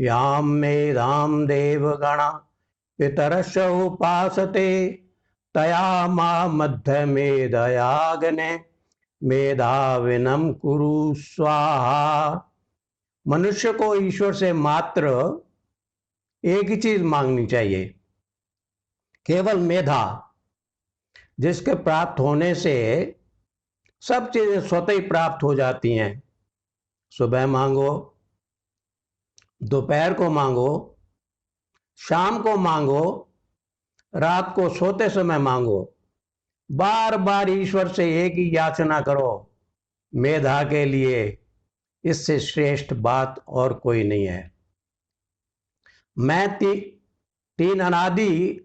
याम मेधाम देवगणा पितरश्च उपासते तया मा मध्य मेधयाग्ने मेधाविनम कुरु स्वाहा। मनुष्य को ईश्वर से मात्र एक ही चीज मांगनी चाहिए, केवल मेधा, जिसके प्राप्त होने से सब चीजें स्वतः ही प्राप्त हो जाती हैं। सुबह मांगो, दोपहर को मांगो, शाम को मांगो, रात को सोते समय मांगो। बार बार ईश्वर से एक ही याचना करो, मेधा के लिए। इससे श्रेष्ठ बात और कोई नहीं है। मैं तीन अनादि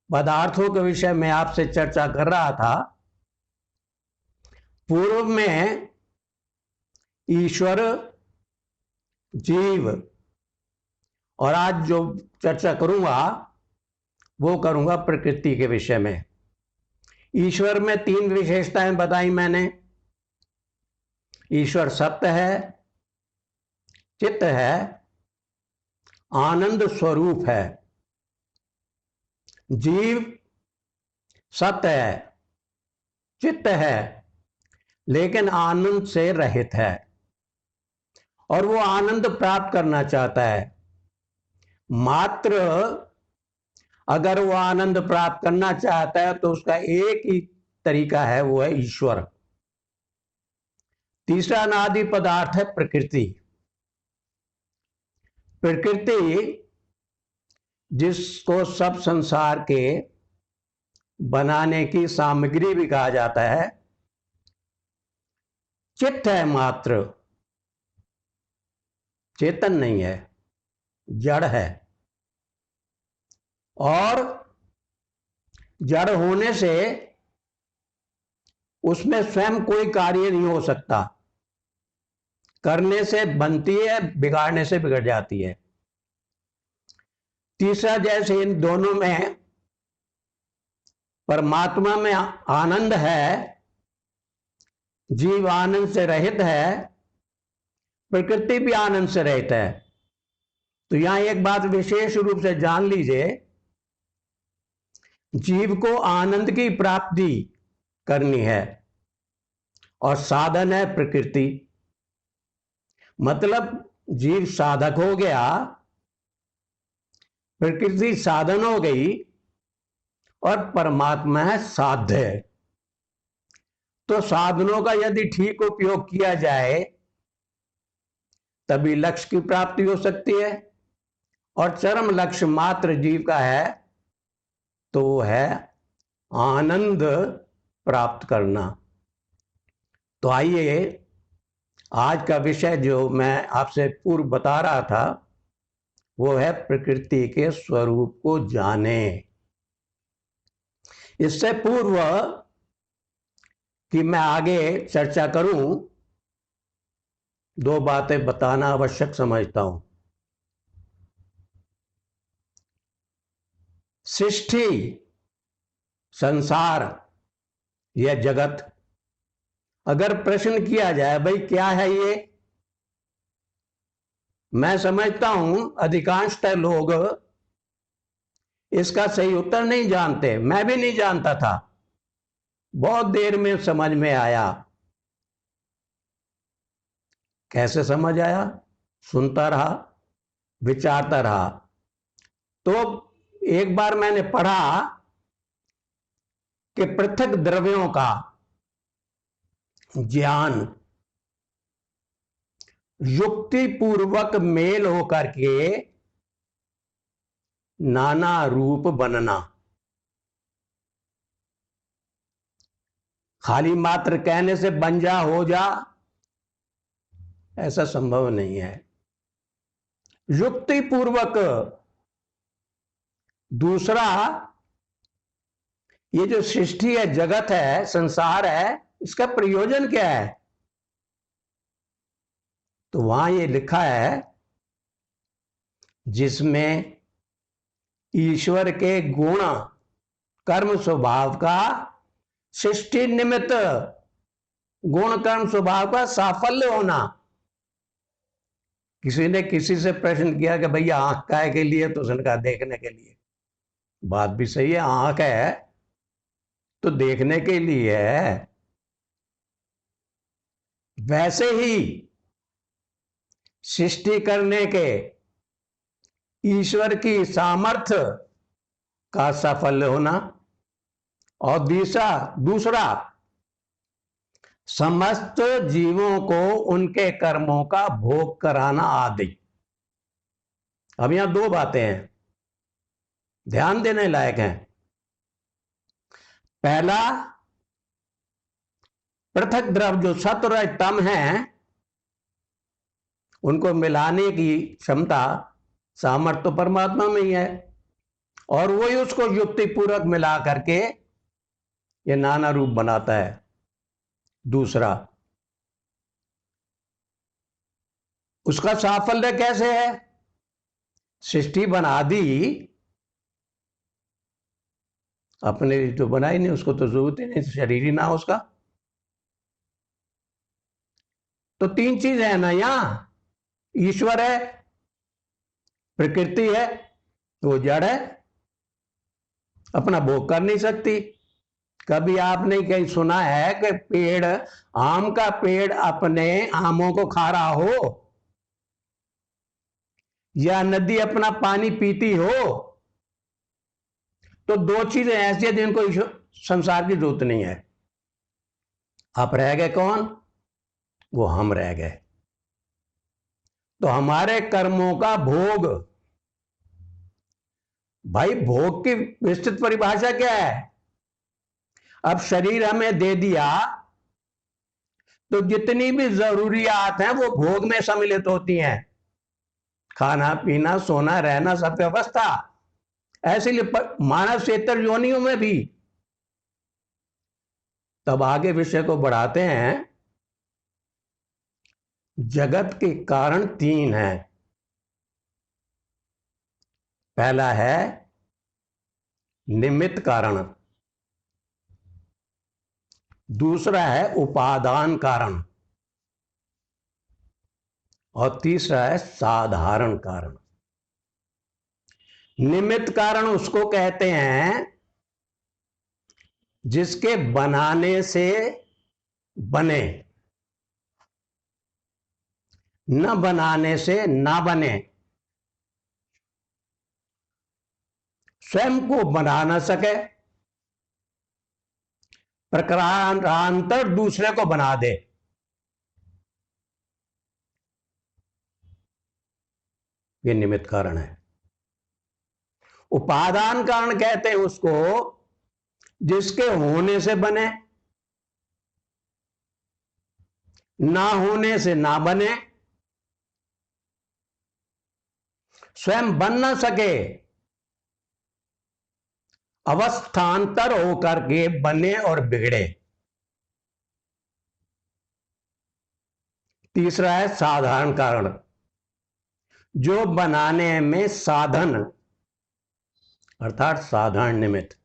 पदार्थों के विषय में आपसे चर्चा कर रहा था। पूर्व में ईश्वर, जीव, और आज जो चर्चा करूंगा वो करूंगा प्रकृति के विषय में। ईश्वर में तीन विशेषताएं बताई मैंने। ईश्वर सत्य है, चित्त है, आनंद स्वरूप है। जीव सत्य है, चित्त है, लेकिन आनंद से रहित है, और वो आनंद प्राप्त करना चाहता है। मात्र अगर वो आनंद प्राप्त करना चाहता है तो उसका एक ही तरीका है, वो है ईश्वर। तीसरा अनादि पदार्थ है प्रकृति। प्रकृति जिसको सब संसार के बनाने की सामग्री भी कहा जाता है, चित्त है मात्र, चेतन नहीं है, जड़ है। और जड़ होने से उसमें स्वयं कोई कार्य नहीं हो सकता। करने से बनती है, बिगाड़ने से बिगड़ जाती है। तीसरा, जैसे इन दोनों में परमात्मा में आनंद है, जीव आनंद से रहित है, प्रकृति भी आनंद से रहित है। तो यहां एक बात विशेष रूप से जान लीजिए, जीव को आनंद की प्राप्ति करनी है और साधन है प्रकृति। मतलब जीव साधक हो गया, प्रकृति साधन हो गई, और परमात्मा है साध्य। तो साधनों का यदि ठीक उपयोग किया जाए तभी लक्ष्य की प्राप्ति हो सकती है। और चरम लक्ष्य मात्र जीव का है तो है आनंद प्राप्त करना। तो आइए, आज का विषय जो मैं आपसे पूर्व बता रहा था वो है प्रकृति के स्वरूप को जाने। इससे पूर्व कि मैं आगे चर्चा करूं, दो बातें बताना आवश्यक समझता हूं। सृष्टि, संसार, यह जगत, अगर प्रश्न किया जाए भाई क्या है ये, मैं समझता हूं अधिकांशतः लोग इसका सही उत्तर नहीं जानते। मैं भी नहीं जानता था, बहुत देर में समझ में आया। कैसे समझ आया? सुनता रहा, विचारता रहा। तो एक बार मैंने पढ़ा कि पृथक द्रव्यों का ज्ञान युक्ति पूर्वक मेल होकर के नाना रूप बनना, खाली मात्र कहने से बन जा, हो जा, ऐसा संभव नहीं है। युक्ति पूर्वक। दूसरा, ये जो सृष्टि है, जगत है, संसार है, इसका प्रयोजन क्या है? तो वहां ये लिखा है जिसमें ईश्वर के गुण कर्म स्वभाव का सृष्टि निमित्त गुण कर्म स्वभाव का साफल्य होना, किसी ने किसी से प्रश्न किया कि भैया आंख काय के लिए, तो उसने कहा देखने के लिए। बात भी सही है, आंख है तो देखने के लिए है। वैसे ही सृष्टि करने के ईश्वर की सामर्थ्य का सफल होना, और दूसरा समस्त जीवों को उनके कर्मों का भोग कराना आदि। अब यहां दो बातें हैं, ध्यान देने लायक हैं। पहला, पृथक द्रव्य जो सत्व और तम है, उनको मिलाने की क्षमता, सामर्थ्य तो परमात्मा में ही है, और वही उसको युक्ति पूर्वक मिला करके ये नाना रूप बनाता है। दूसरा, उसका साफल्य कैसे है? सृष्टि बना दी, अपने लिए तो बनाई नहीं, उसको तो जरूरत ही नहीं, शरीर ही ना उसका। तो तीन चीज है ना यहां, ईश्वर है, प्रकृति है, वो जड़ है, अपना भोग कर नहीं सकती। कभी आपने कहीं सुना है कि पेड़, आम का पेड़ अपने आमों को खा रहा हो, या नदी अपना पानी पीती हो? तो दो चीजें ऐसी हैं जिनको संसार की जरूरत नहीं है। आप रह गए कौन? वो हम रह गए। तो हमारे कर्मों का भोग, भाई भोग की विस्तृत परिभाषा क्या है? अब शरीर हमें दे दिया तो जितनी भी जरूरियात हैं वो भोग में सम्मिलित होती हैं, खाना पीना सोना रहना सब व्यवस्था। ऐसे मानव क्षेत्र योनियों में भी। तब आगे विषय को बढ़ाते हैं। जगत के कारण तीन हैं। पहला है निमित्त कारण, दूसरा है उपादान कारण, और तीसरा है साधारण कारण। निमित्त कारण उसको कहते हैं जिसके बनाने से बने, न बनाने से ना बने, स्वयं को बना ना सके, प्रकारांतर दूसरे को बना दे। ये निमित्त कारण है। उपादान कारण कहते हैं उसको जिसके होने से बने, ना होने से ना बने, स्वयं बन ना सके, अवस्थांतर होकर के बने और बिगड़े। तीसरा है साधारण कारण, जो बनाने में साधन अर्थात साधारण निमित्त।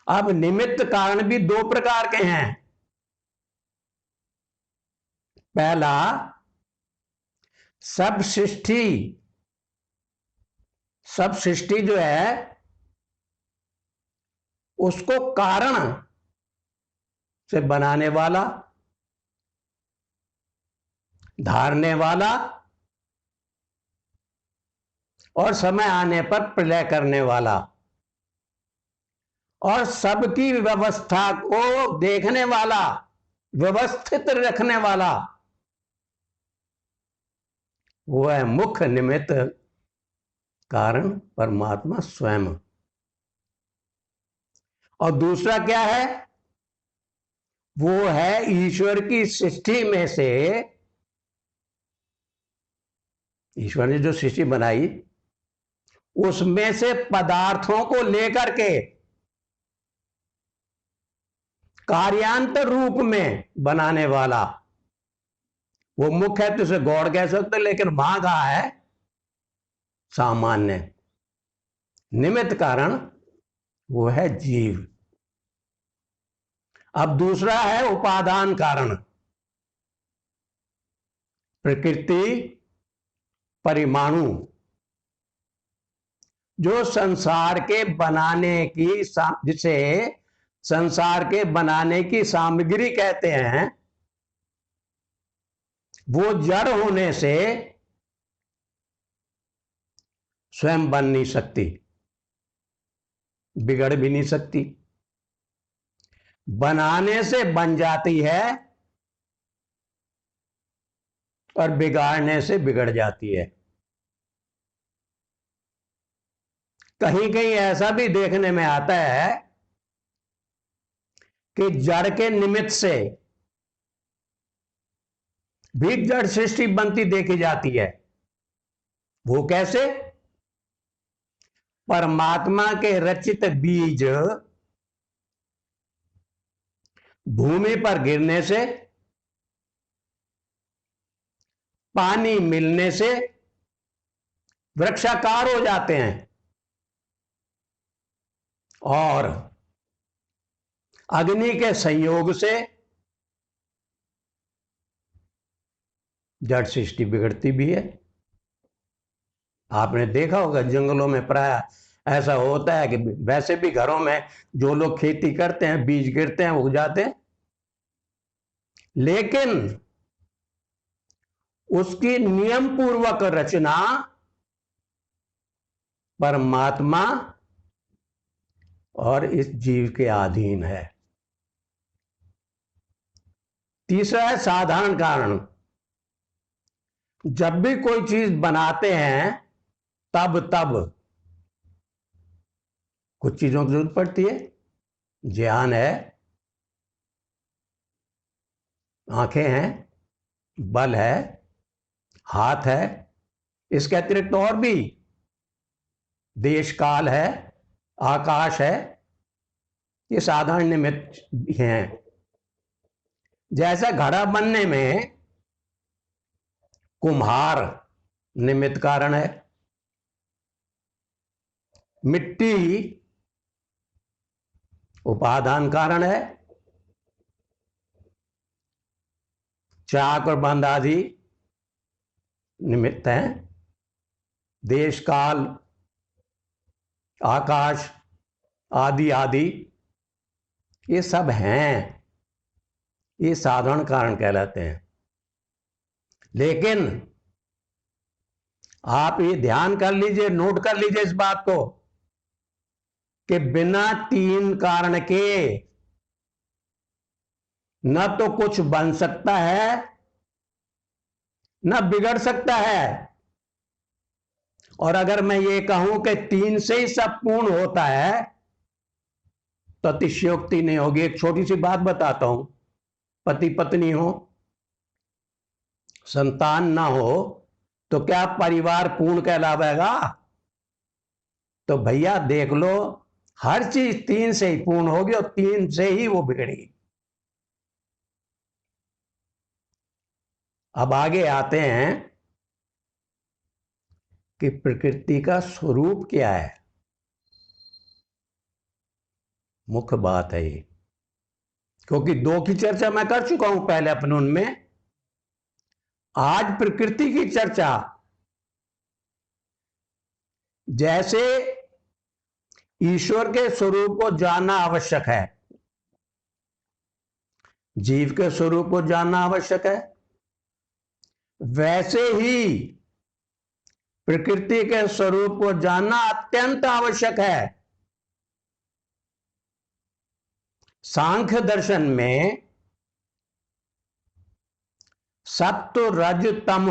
अब निमित्त कारण भी दो प्रकार के हैं। पहला, सब सृष्टि जो है उसको कारण से बनाने वाला, धारने वाला, और समय आने पर प्रलय करने वाला, और सबकी व्यवस्था को देखने वाला, व्यवस्थित रखने वाला, वो है मुख्य निमित्त कारण परमात्मा स्वयं। और दूसरा क्या है? वो है ईश्वर की सृष्टि में से, ईश्वर ने जो सृष्टि बनाई उसमें से पदार्थों को लेकर के कार्यांतर रूप में बनाने वाला। वो मुख्य है तो उसे गौड़ कह सकते, लेकिन वहां कहा है सामान्य। निमित्त कारण वो है जीव। अब दूसरा है उपादान कारण। प्रकृति, परिमाणु, जो संसार के बनाने की जिसे संसार के बनाने की सामग्री कहते हैं, वो जड़ होने से स्वयं बन नहीं सकती, बिगड़ भी नहीं सकती। बनाने से बन जाती है और बिगाड़ने से बिगड़ जाती है। कहीं कहीं ऐसा भी देखने में आता है कि जड़ के निमित्त से भी जड़ सृष्टि बनती देखी जाती है। वो कैसे? परमात्मा के रचित बीज भूमि पर गिरने से, पानी मिलने से वृक्षाकार हो जाते हैं और अग्नि के संयोग से जड़ सृष्टि बिगड़ती भी है। आपने देखा होगा जंगलों में प्राय ऐसा होता है कि वैसे भी घरों में जो लोग खेती करते हैं बीज गिरते हैं, उग जाते हैं, लेकिन उसकी नियम पूर्वक रचना परमात्मा और इस जीव के अधीन है। तीसरा है साधारण कारण। जब भी कोई चीज बनाते हैं तब कुछ चीजों की जरूरत पड़ती है। ज्ञान है, आंखें हैं, बल है, हाथ है, इसके अतिरिक्त और भी देश काल है, आकाश है, ये साधारण निमित्त हैं। जैसा घड़ा बनने में कुम्हार निमित्त कारण है, मिट्टी उपादान कारण है, चाक और बंद आदि निमित्त हैं, देश काल, आकाश आदि आदि ये सब हैं, ये साधारण कारण कहलाते हैं। लेकिन आप ये ध्यान कर लीजिए, नोट कर लीजिए इस बात को कि बिना तीन कारण के न तो कुछ बन सकता है न बिगड़ सकता है। और अगर मैं ये कहूं कि तीन से ही सब पूर्ण होता है तो अतिशयोक्ति नहीं होगी। एक छोटी सी बात बताता हूं, पति पत्नी हो, संतान ना हो तो क्या परिवार पूर्ण कहलावेगा? तो भैया देख लो, हर चीज तीन से ही पूर्ण होगी और तीन से ही वो बिगड़ेगी। अब आगे आते हैं कि प्रकृति का स्वरूप क्या है। मुख्य बात है ये, क्योंकि दो की चर्चा मैं कर चुका हूं पहले अपने उनमें। आज प्रकृति की चर्चा, जैसे ईश्वर के स्वरूप को जानना आवश्यक है, जीव के स्वरूप को जानना आवश्यक है, वैसे ही प्रकृति के स्वरूप को जानना अत्यंत आवश्यक है। सांख्य दर्शन में सत्व रज तम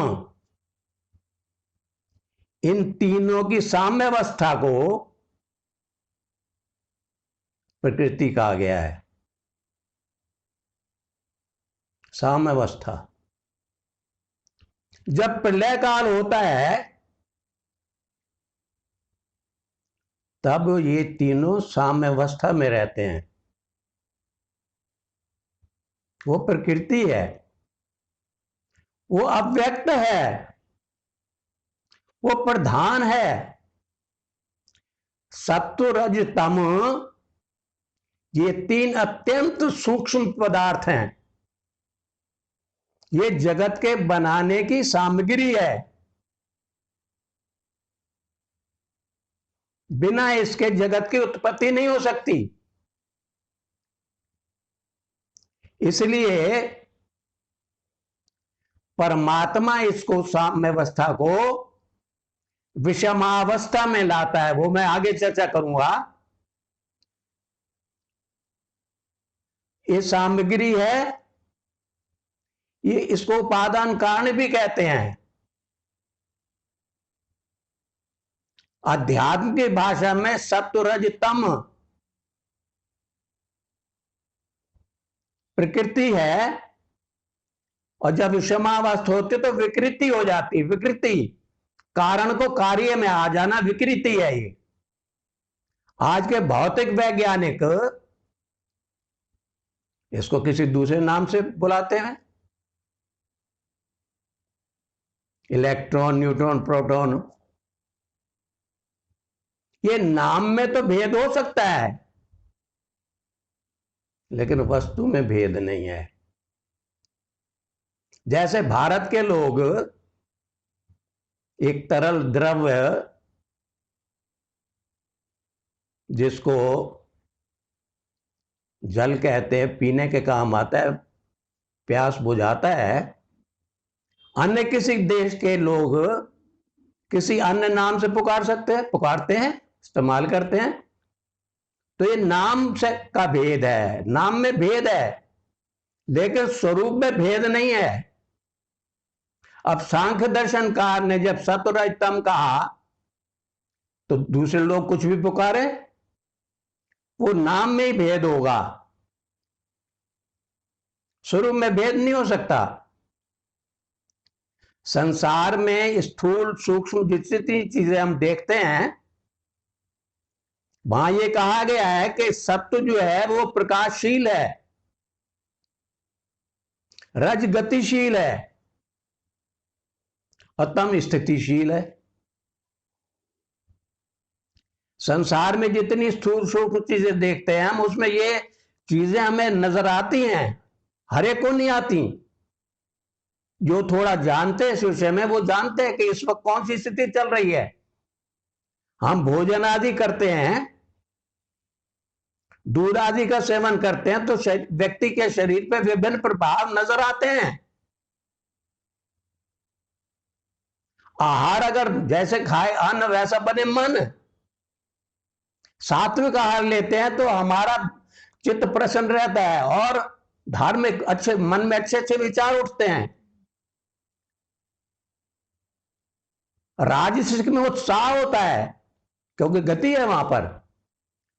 इन तीनों की साम्यावस्था को प्रकृति कहा गया है। साम्यावस्था, जब प्रलय काल होता है तब ये तीनों साम्यावस्था में रहते हैं। वो प्रकृति है, वो अव्यक्त है, वो प्रधान है। सत्व रज तम ये तीन अत्यंत सूक्ष्म पदार्थ हैं। ये जगत के बनाने की सामग्री है, बिना इसके जगत की उत्पत्ति नहीं हो सकती। इसलिए परमात्मा इसको साम्यावस्था को विषमावस्था में लाता है, वो मैं आगे चर्चा करूंगा। ये सामग्री है, ये इसको उपादान कारण भी कहते हैं। अध्यात्म की भाषा में सत्व रज तम प्रकृति है, और जब विषमावस्था होती है तो विकृति हो जाती। विकृति कारण को कार्य में आ जाना विकृति है। ये आज के भौतिक वैज्ञानिक इसको किसी दूसरे नाम से बुलाते हैं, इलेक्ट्रॉन, न्यूट्रॉन, प्रोटॉन। ये नाम में तो भेद हो सकता है, लेकिन वस्तु में भेद नहीं है। जैसे भारत के लोग एक तरल द्रव्य जिसको जल कहते हैं, पीने के काम आता है, प्यास बुझाता है, अन्य किसी देश के लोग किसी अन्य नाम से पुकारते हैं, इस्तेमाल करते हैं। तो ये नाम से का भेद है, नाम में भेद है, लेकिन स्वरूप में भेद नहीं है। अब सांख्य दर्शनकार ने जब सत्वरजतम कहा तो दूसरे लोग कुछ भी पुकारे, वो नाम में ही भेद होगा, स्वरूप में भेद नहीं हो सकता। संसार में स्थूल सूक्ष्म जितनी चीजें हम देखते हैं, वहां ये कहा गया है कि सत्व जो है वो प्रकाशशील है, रज गतिशील है, और तम स्थितिशील है। संसार में जितनी स्थूल सूक्ष्म चीजें देखते हैं हम, उसमें ये चीजें हमें नजर आती हैं, हर एक को नहीं आती। जो थोड़ा जानते हैं इस विषय में, वो जानते हैं कि इस वक्त कौन सी स्थिति चल रही है। हम भोजन आदि करते हैं, दूध आदि का सेवन करते हैं, तो व्यक्ति के शरीर पर विभिन्न प्रभाव नजर आते हैं। आहार अगर जैसे खाए अन्न वैसा बने मन। सात्विक आहार लेते हैं तो हमारा चित्त प्रसन्न रहता है और धार्मिक अच्छे मन में अच्छे अच्छे विचार उठते हैं। राजसिक में उत्साह होता है क्योंकि गति है वहां पर।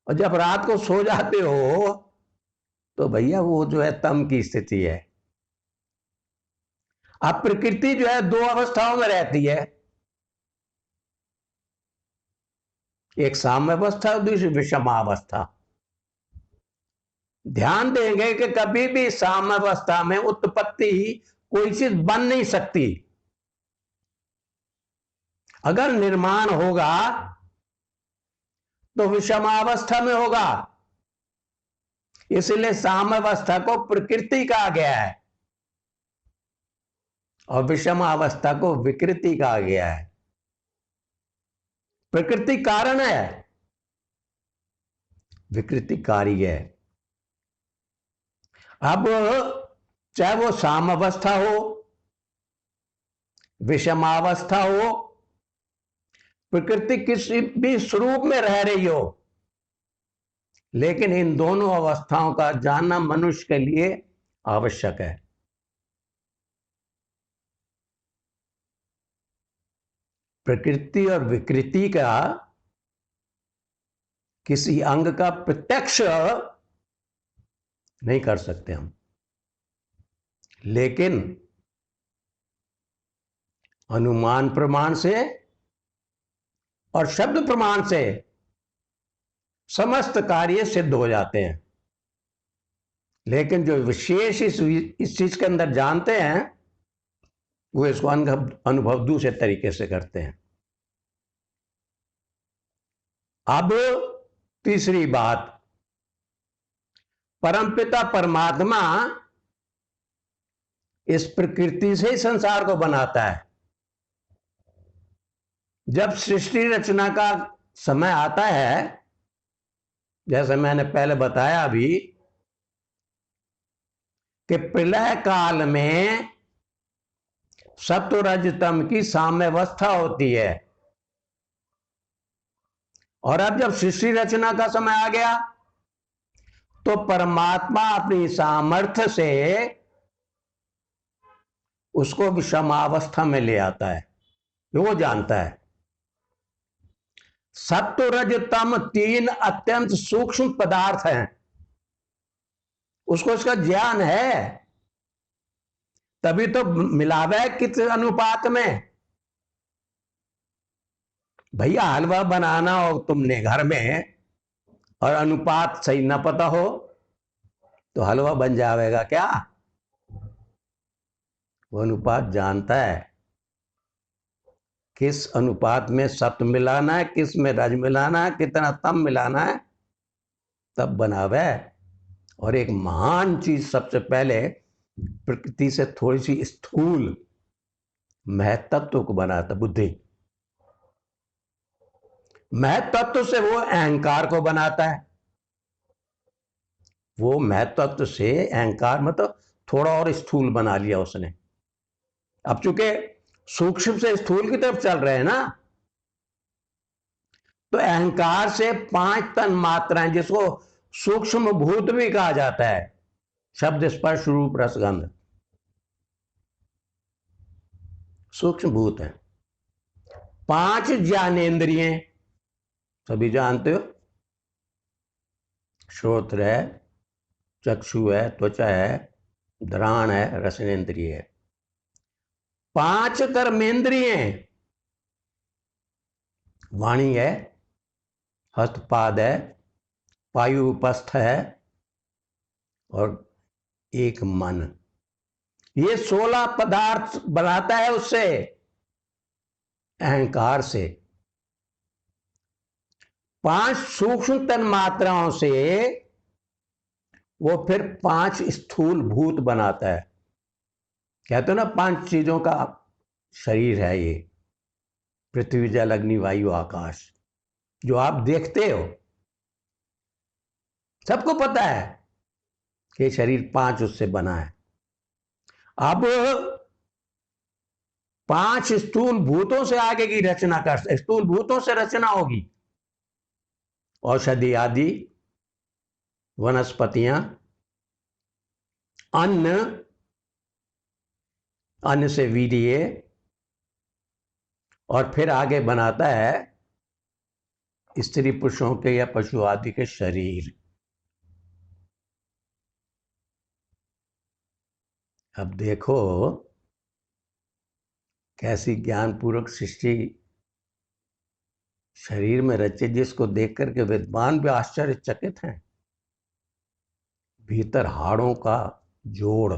और जब रात को सो जाते हो तो भैया वो जो है तम की स्थिति है। अब प्रकृति जो है दो अवस्थाओं में रहती है, एक साम्यावस्था और दूसरी विषमावस्था। ध्यान देंगे कि कभी भी साम्यावस्था में उत्पत्ति कोई चीज बन नहीं सकती। अगर निर्माण होगा तो विषमावस्था में होगा। इसलिए साम्यावस्था को प्रकृति कहा गया है और विषमावस्था को विकृति कहा गया है। प्रकृति कारण है, विकृति कार्य है। अब चाहे वो साम्यावस्था हो, विषमावस्था हो, प्रकृति किसी भी स्वरूप में रह रही हो, लेकिन इन दोनों अवस्थाओं का जानना मनुष्य के लिए आवश्यक है। प्रकृति और विकृति का किसी अंग का प्रत्यक्ष नहीं कर सकते हम, लेकिन अनुमान प्रमाण से और शब्द प्रमाण से समस्त कार्य सिद्ध हो जाते हैं। लेकिन जो विशेष इस चीज के अंदर जानते हैं, वो इसको अनुभव दूसरे तरीके से करते हैं। अब तीसरी बात, परमपिता परमात्मा इस प्रकृति से ही संसार को बनाता है। जब सृष्टि रचना का समय आता है, जैसे मैंने पहले बताया अभी, कि प्रलय काल में सत्व रजतम की साम्यावस्था होती है, और अब जब सृष्टि रचना का समय आ गया तो परमात्मा अपनी सामर्थ्य से उसको विषमावस्था में ले आता है। वो जानता है सत्व रजतम 3 अत्यंत सूक्ष्म पदार्थ हैं, उसको इसका ज्ञान है, तभी तो मिलावे किस अनुपात में। भैया हलवा बनाना हो तुमने घर में और अनुपात सही ना पता हो तो हलवा बन जाएगा क्या? वो अनुपात जानता है, किस अनुपात में सत्व मिलाना है, किस में रज मिलाना है, कितना तम मिलाना है, तब बनावे। और एक महान चीज सबसे पहले प्रकृति से थोड़ी सी स्थूल महत्त्व को बनाता, बुद्धि। महत्त्व से वो अहंकार को बनाता है। वो महत्त्व से अहंकार मतलब थोड़ा और स्थूल बना लिया उसने। अब चूंकि सूक्ष्म से स्थूल की तरफ चल रहे हैं ना, तो अहंकार से 5 तन मात्राएं, जिसको सूक्ष्म भूत भी कहा जाता है, शब्द स्पर्श रूप रसगंध, सूक्ष्म भूत है। 5 ज्ञानेंद्रिय सभी जानते हो, श्रोत्र है, चक्षु है, त्वचा है, घ्राण है, रसनेन्द्रिय है। 5 कर्मेंद्रिय, वाणी है, हस्तपाद है, पायु उपस्थ है, और एक मन। ये 16 पदार्थ बनाता है उससे, अहंकार से। 5 सूक्ष्म तन मात्राओं से वो फिर 5 स्थूल भूत बनाता है। कहते हो ना 5 चीजों का शरीर है ये, पृथ्वी जल अग्नि वायु आकाश, जो आप देखते हो। सबको पता है कि शरीर 5 उससे बना है। अब 5 स्थूल भूतों से आगे की रचना कर, स्थूल भूतों से रचना होगी। औषधि आदि, वनस्पतियां, अन्न, अन्न से वीर्य, और फिर आगे बनाता है स्त्री पुरुषों के या पशु आदि के शरीर। अब देखो कैसी ज्ञानपूर्वक सृष्टि शरीर में रचे, जिसको देख करके विद्वान भी आश्चर्यचकित हैं। भीतर हाड़ों का जोड़,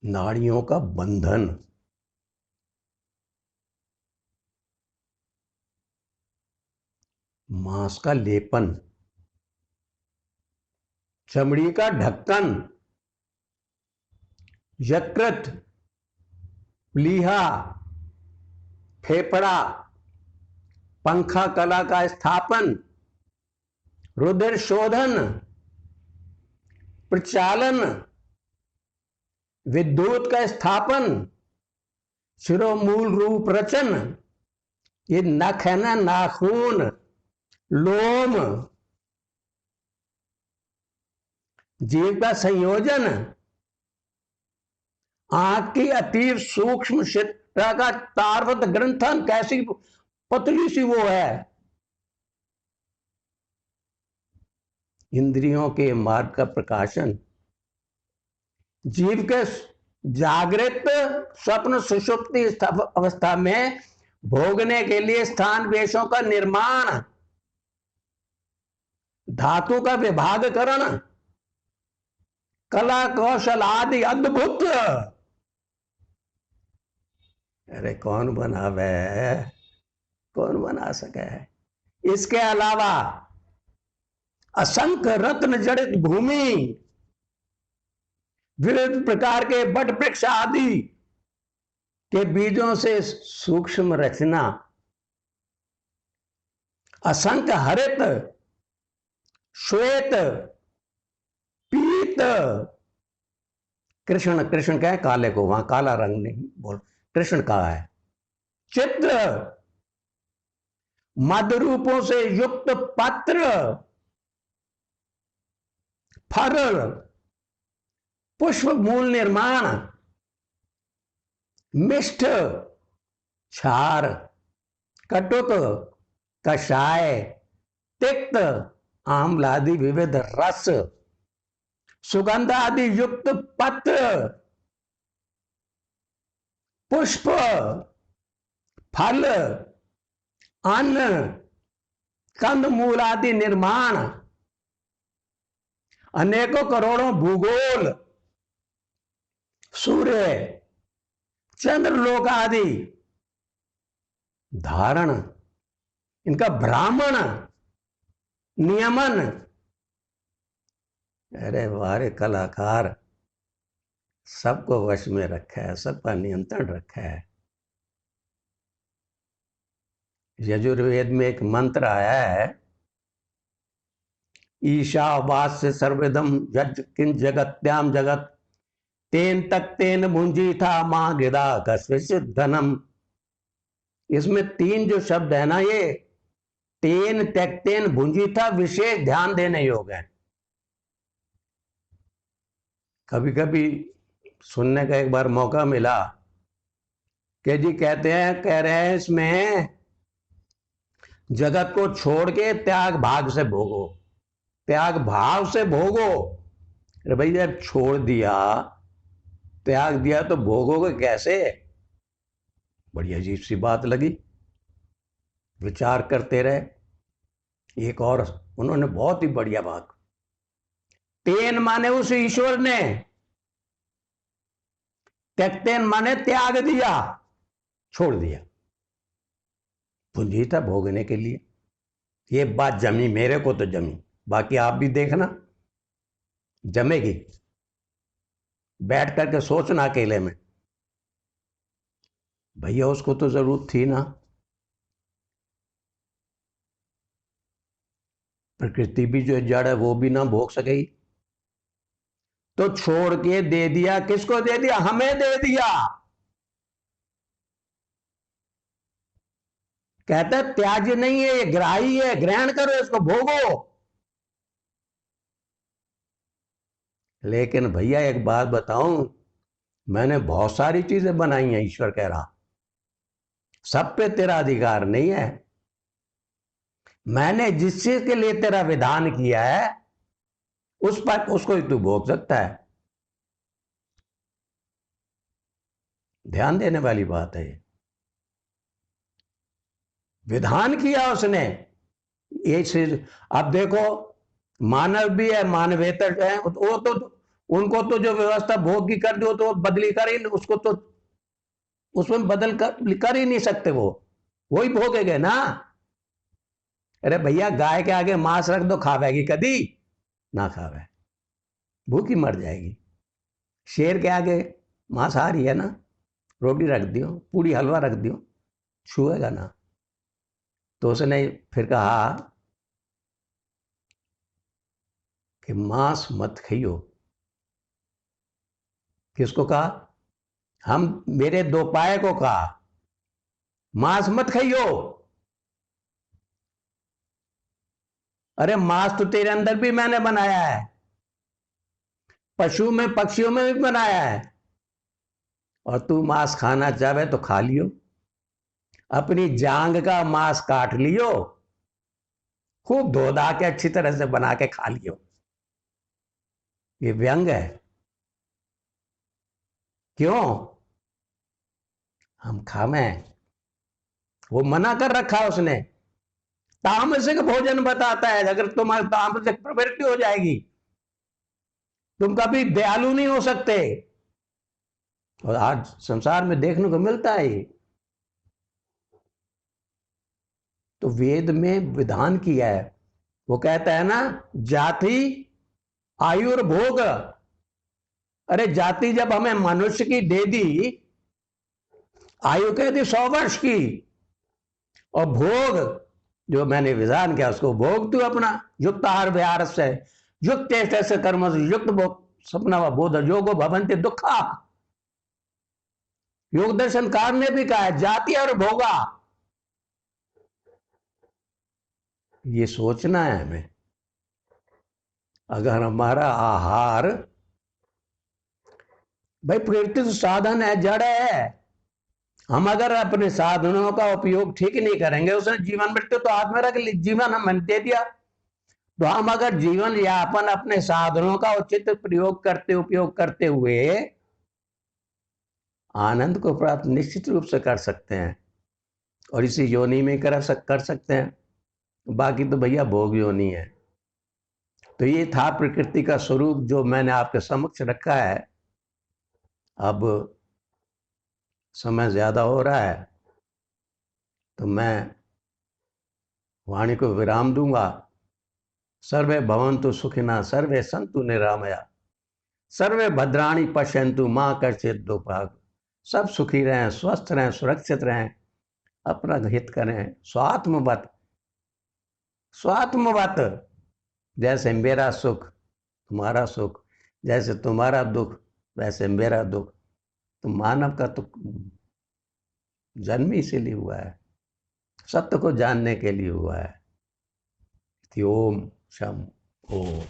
नाड़ियों का बंधन, मांस का लेपन, चमड़ी का ढक्कन, यकृत, प्लीहा, फेफड़ा, पंखा कला का स्थापन, रुधिर शोधन, प्रचालन, विद्युत का स्थापन, शिरोमूल रूप रचन, ये नख है ना, नाखून, लोम, जीव का संयोजन, आंख की अतीव सूक्ष्म क्षेत्र का तारवत ग्रंथन, कैसी पतली सी वो है। इंद्रियों के मार्ग का प्रकाशन, जीव के जागृत स्वप्न सुषुप्ति अवस्था में भोगने के लिए स्थान वेशों का निर्माण, धातु का विभागकरण, कला कौशल आदि अद्भुत। अरे कौन बनावे, कौन बना सके है। इसके अलावा असंख्य रत्न जड़ित भूमि, विविध प्रकार के वट वृक्ष आदि के बीजों से सूक्ष्म रचना, असंख्य हरित, श्वेत, पीत, कृष्ण, कृष्ण क्या है, काले को, वहां काला रंग नहीं बोल, कृष्ण का है, चित्र, मद रूपों से युक्त पत्र, फल, पुष्प मूल निर्माण, मिष्ट, क्षार, कटुक, कषाय, तिक्त, आम्ल आदि विविध रस, सुगंध आदि युक्त पत्र, पुष्प, फल, अन्न, कंद मूल आदि निर्माण, अनेकों करोड़ों भूगोल, सूर्य, चंद्रलोक आदि धारण, इनका ब्राह्मण, नियमन। अरे वारे कलाकार, सबको वश में रखा है, सबका नियंत्रण रखा है। यजुर्वेद में एक मंत्र आया है, ईशावास्य सर्वदम यज्ञ किं जगत्याम जगत तेन तक तेन भुंजी था मां गिदा कस्विचित धनम। इसमें 3 जो शब्द है ना, ये तेन तक तेन भुंजी था विशेष ध्यान देने योग्य है। कभी कभी सुनने का एक बार मौका मिला कि जी कहते हैं, कह रहे हैं इसमें जगत को छोड़ के त्याग भाग से भोगो, त्याग भाव से भोगो। अरे भाई जब छोड़ दिया, त्याग दिया, तो भोगोगे कैसे? बड़ी अजीब सी बात लगी, विचार करते रहे। एक और उन्होंने बहुत ही बढ़िया बात, तेन माने उस ईश्वर ने, त्यक्तेन माने त्याग दिया, छोड़ दिया, पूंजी था भोगने के लिए। ये बात जमी, मेरे को तो जमी, बाकी आप भी देखना जमेगी। बैठ करके सोचना अकेले में, भैया उसको तो जरूरत थी ना, प्रकृति भी जो जड़ है वो भी ना भोग सकेगी, तो छोड़ के दे दिया। किसको दे दिया? हमें दे दिया। कहते त्याज्य नहीं है, ये ग्राही है, ग्रहण करो, इसको भोगो। लेकिन भैया एक बात बताऊं, मैंने बहुत सारी चीजें बनाई हैं, ईश्वर कह रहा, सब पे तेरा अधिकार नहीं है। मैंने जिस चीज के लिए तेरा विधान किया है उस पर, उसको ही तू भोग सकता है। ध्यान देने वाली बात है। विधान किया उसने, ये चीज। अब देखो, मानव भी है, मानवेतर है, वो तो उनको तो जो व्यवस्था भोग की कर दो तो बदली कर ही, उसको तो उसमें बदल कर ही नहीं सकते, वो वही भोगेंगे ना। अरे भैया गाय के आगे मांस रख दो, खावेगी कभी ना खावे, भूखी मर जाएगी। शेर के आगे मांसाहारी है ना, रोटी रख दियो, पूरी हलवा रख दियो, छुएगा ना। तो उसने फिर कहा कि मांस मत खाइयो। किसको कहा? हम, मेरे दो पाए को कहा, मांस मत खाइयो। अरे मांस तो तेरे अंदर भी मैंने बनाया है, पशु में, पक्षियों में भी बनाया है, और तू मांस खाना चाहे तो खा लियो, अपनी जांग का मांस काट लियो, खूब धो धा के अच्छी तरह से बना के खा लियो। ये व्यंग है। क्यों? हम खावे, वो मना कर रखा है उसने। तामसिक भोजन बताता है, अगर तुम्हारी तामसिक प्रवृत्ति हो जाएगी, तुम कभी दयालु नहीं हो सकते। और आज संसार में देखने को मिलता है। तो वेद में विधान किया है, वो कहता है ना, जाति आयुर्भोग, अरे जाति जब हमें मनुष्य की दे दी, आयु कह दी 100 वर्ष की, और भोग जो मैंने विधान किया उसको भोग तू अपना, युक्त आहार विहार से युक्त ऐसे कर्म युक्त सपना व बोध योगो भवंति दुखा। योग दर्शनकार ने भी कहा है जाति और भोगा, ये सोचना है हमें। अगर हमारा आहार, भाई प्रकृति तो साधन है, जड़ है, हम अगर अपने साधनों का उपयोग ठीक नहीं करेंगे, उसने जीवन मृत्यु तो हाथ में रख ली, जीवन हम दे दिया, तो हम अगर जीवन यापन अपने साधनों का उचित प्रयोग करते उपयोग करते हुए आनंद को प्राप्त निश्चित रूप से कर सकते हैं, और इसी योनि में कर सकते हैं। बाकी तो भैया भोग योनि है। तो ये था प्रकृति का स्वरूप जो मैंने आपके समक्ष रखा है। अब समय ज्यादा हो रहा है तो मैं वाणी को विराम दूंगा। सर्वे भवन्तु सुखिनः, सर्वे सन्तु निरामया, सर्वे भद्राणि पश्यन्तु मां कश्चित् दुःखभाग्। सब सुखी रहें, स्वस्थ रहें, सुरक्षित रहें, अपना हित करें, स्वात्मवत। स्वात्मवत, जैसे मेरा सुख तुम्हारा सुख, जैसे तुम्हारा दुख वैसे मेरा दुख। तो मानव का तो जन्म इसीलिए हुआ है, सत्य को जानने के लिए हुआ है। ओम शम ओम।